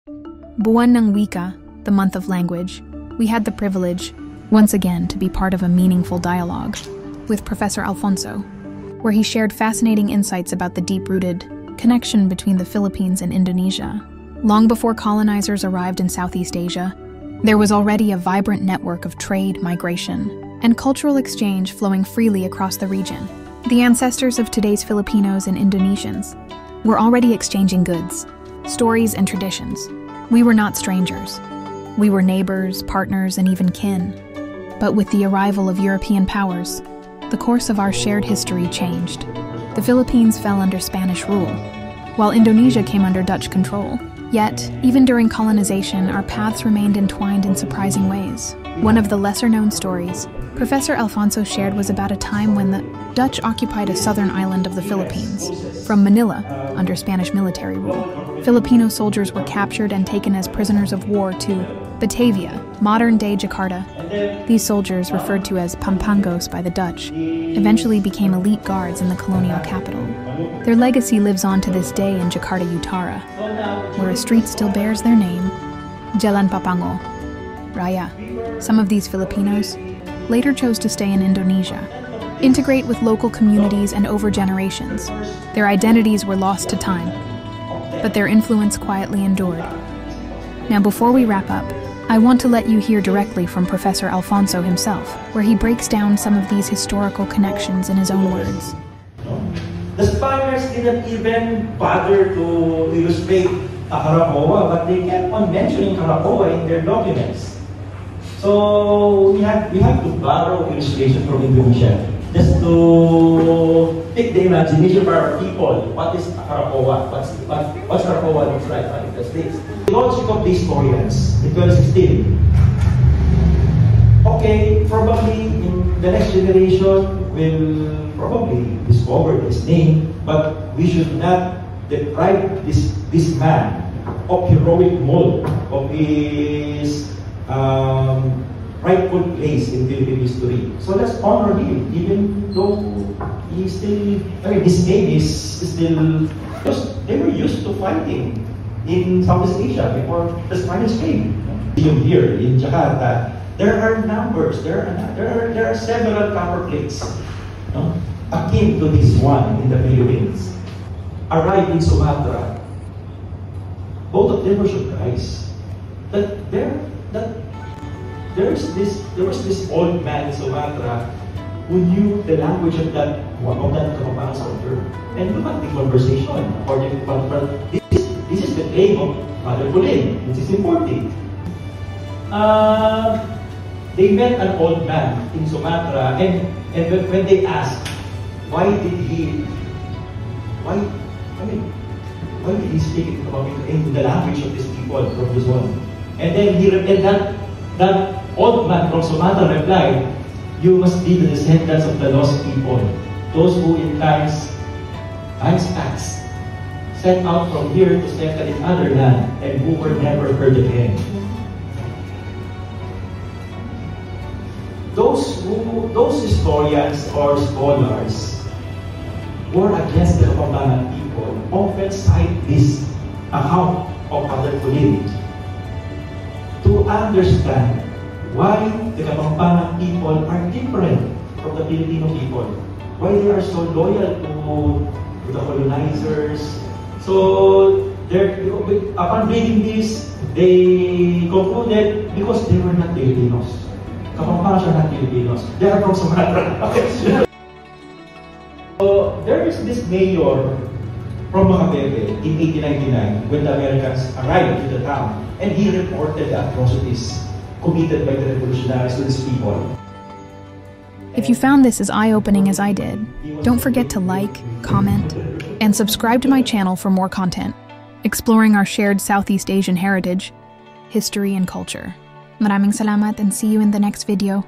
Buwan ng Wika, the month of language, we had the privilege, once again, to be part of a meaningful dialogue with Professor Alfonso, where he shared fascinating insights about the deep-rooted connection between the Philippines and Indonesia. Long before colonizers arrived in Southeast Asia, there was already a vibrant network of trade, migration, and cultural exchange flowing freely across the region. The ancestors of today's Filipinos and Indonesians were already exchanging goods, stories, and traditions. We were not strangers. We were neighbors, partners, and even kin. But with the arrival of European powers, the course of our shared history changed. The Philippines fell under Spanish rule, while Indonesia came under Dutch control. Yet, even during colonization, our paths remained entwined in surprising ways. One of the lesser-known stories Professor Alfonso shared was about a time when the Dutch occupied a southern island of the Philippines. From Manila, under Spanish military rule, Filipino soldiers were captured and taken as prisoners of war to Batavia, modern-day Jakarta. These soldiers, referred to as Pampangos by the Dutch, eventually became elite guards in the colonial capital. Their legacy lives on to this day in Jakarta Utara, where a street still bears their name, Jalan Papango Raya. Some of these Filipinos later chose to stay in Indonesia, integrate with local communities, and over generations. Their identities were lost to time, but their influence quietly endured. Now, before we wrap up, I want to let you hear directly from Professor Alfonso himself, where he breaks down some of these historical connections in his own words. The Spaniards didn't even bother to illustrate Caracoa, but they kept on mentioning Caracoa in their documents. So we have to borrow illustration from Indonesia just to pick the imagination of our people. What is Caracoa? What's Caracoa looks like in the States? The logic of the historians in 2016. Okay, probably in the next generation will probably discover this name, but we should not deprive this man of heroic mold of his rightful place in Philippine history. So let's honor him, even though he's still, his name is still, because they were used to fighting in Southeast Asia before the Spanish came. Here in Jakarta, there are numbers, there are several copper plates, akin to this one in the Philippines. Arrived in Sumatra, both of them were surprised that there was this old man in Sumatra who knew the language of that Kapampangan soldier. And look at the conversation. This is the claim of Father Pulim, which is important. They met an old man in Sumatra, and when they asked, why did he speak in the language of these people from Luzon? And then that old man from Sumatra replied, you must be the descendants of the lost people, those who in times past set out from here to settle in other land and who were never heard again. Those historians or scholars who are against the Kapampangan people often cite this account of Father Pulim to understand why the Kapampangan people are different from the Filipino people, why they are so loyal to the colonizers. So, upon reading this, they concluded because they were not Filipinos. Kapampangan are not Filipinos. They are from Sumatra. So, there is this mayor from Macabebe in 1899 when the Americans arrived to the town, and he reported the atrocities committed by the revolutionaries to these people. If you found this as eye-opening as I did, don't forget to like, comment, and subscribe to my channel for more content, exploring our shared Southeast Asian heritage, history, and culture. Maraming salamat and see you in the next video.